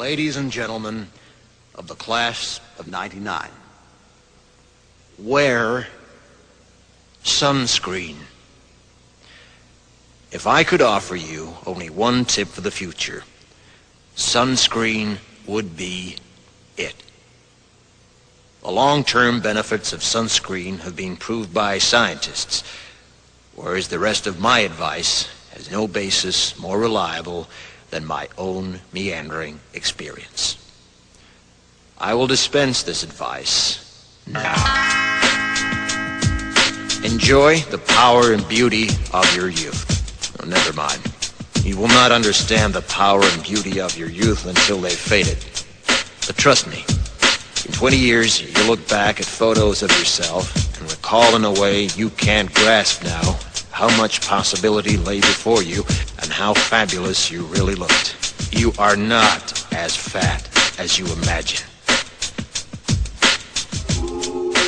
Ladies and gentlemen of the class of '99, wear sunscreen. If I could offer you only one tip for the future, sunscreen would be it. The long-term benefits of sunscreen have been proved by scientists, whereas the rest of my advice has no basis more reliable than my own meandering experience. I will dispense this advice now. Enjoy the power and beauty of your youth. Oh, never mind. You will not understand the power and beauty of your youth until they've faded. But trust me, in 20 years, you'll look back at photos of yourself and recall in a way you can't grasp now how much possibility lay before you and how fabulous you really looked. You are not as fat as you imagine.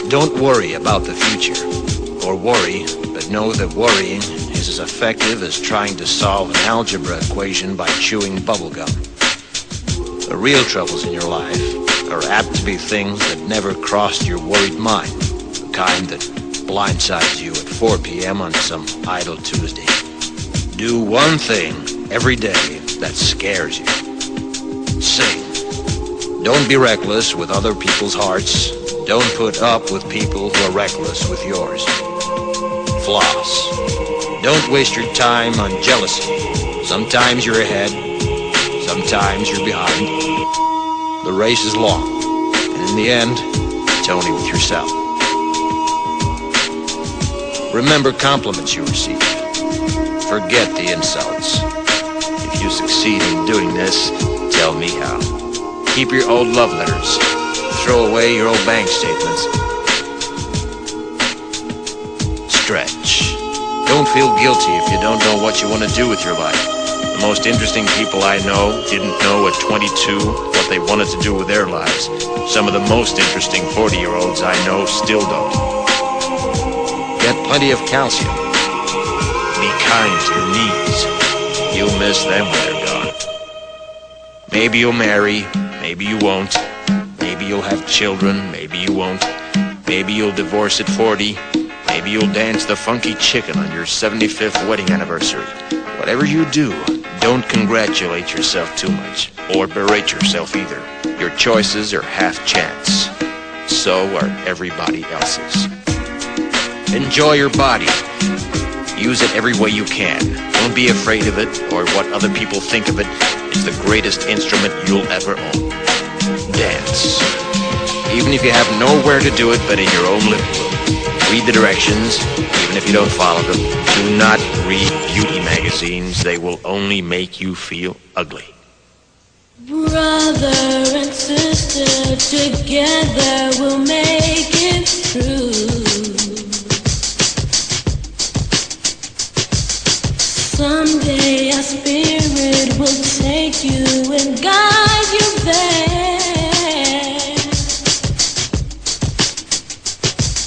Don't worry about the future, or worry, but know that worrying is as effective as trying to solve an algebra equation by chewing bubblegum. The real troubles in your life are apt to be things that never crossed your worried mind, the kind that blindsides you at 4 p.m. on some idle Tuesday. Do one thing every day that scares you. Sing. Don't be reckless with other people's hearts. Don't put up with people who are reckless with yours. Floss. Don't waste your time on jealousy. Sometimes you're ahead, sometimes you're behind. The race is long, and in the end, it's only with yourself. Remember compliments you receive. Forget the insults. If you succeed in doing this, tell me how. Keep your old love letters. Throw away your old bank statements. Stretch. Don't feel guilty if you don't know what you want to do with your life. The most interesting people I know didn't know at 22 what they wanted to do with their lives. Some of the most interesting 40-year-olds I know still don't. Get plenty of calcium. Be kind to your knees. You'll miss them when they're gone. Maybe you'll marry, maybe you won't. Maybe you'll have children, maybe you won't. Maybe you'll divorce at 40. Maybe you'll dance the funky chicken on your 75th wedding anniversary. Whatever you do, don't congratulate yourself too much, or berate yourself either. Your choices are half chance. So are everybody else's. Enjoy your body. Use it every way you can. Don't be afraid of it, or what other people think of it. It's the greatest instrument you'll ever own. Dance. Even if you have nowhere to do it but in your own living room. Read the directions, even if you don't follow them. Do not read beauty magazines. They will only make you feel ugly. Brother and sister, together we'll make it through. Someday our spirit will take you and guide you there.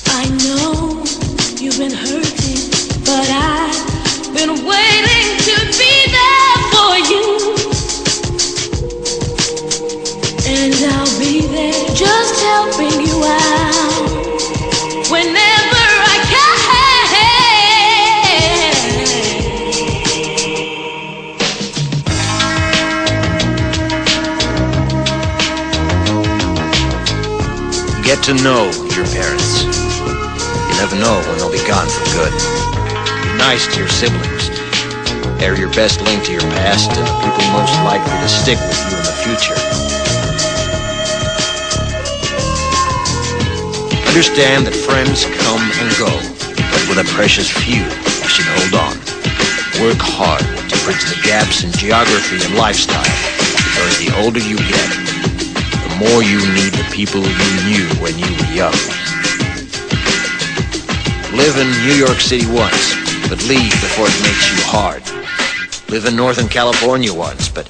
I know you've been hurting, but I've been waiting to be there for you. And I'll be there just helping you out whenever I can. Get to know your parents. You never know when they'll be gone for good. Be nice to your siblings. They're your best link to your past and the people most likely to stick with you in the future. Understand that friends come and go, but with a precious few, you should hold on. Work hard to bridge the gaps in geography and lifestyle, because the older you get, the more you need the people you knew when you were young. Live in New York City once, but leave before it makes you hard. Live in Northern California once, but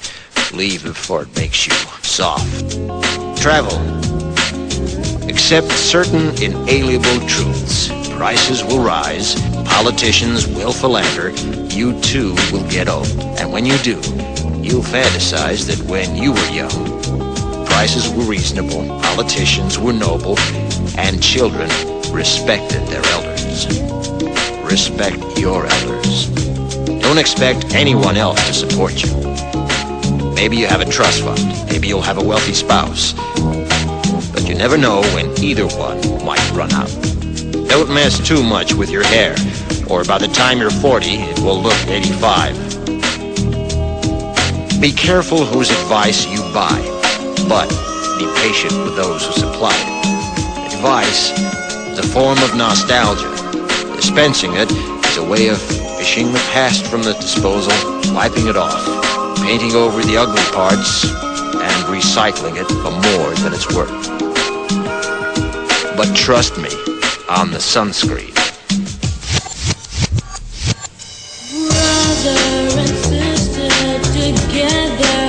leave before it makes you soft. Travel. Accept certain inalienable truths. Prices will rise, politicians will philander, you too will get old. And when you do, you'll fantasize that when you were young, prices were reasonable, politicians were noble, and children respected their elders. Respect your elders. Don't expect anyone else to support you. Maybe you have a trust fund. Maybe you'll have a wealthy spouse. But you never know when either one might run out. Don't mess too much with your hair, or by the time you're 40, it will look 85. Be careful whose advice you buy, but be patient with those who supply it. Advice is a form of nostalgia. Dispensing it is a way of fishing the past from the disposal, wiping it off, painting over the ugly parts, and recycling it for more than it's worth. But trust me on the sunscreen. Brother and sister together.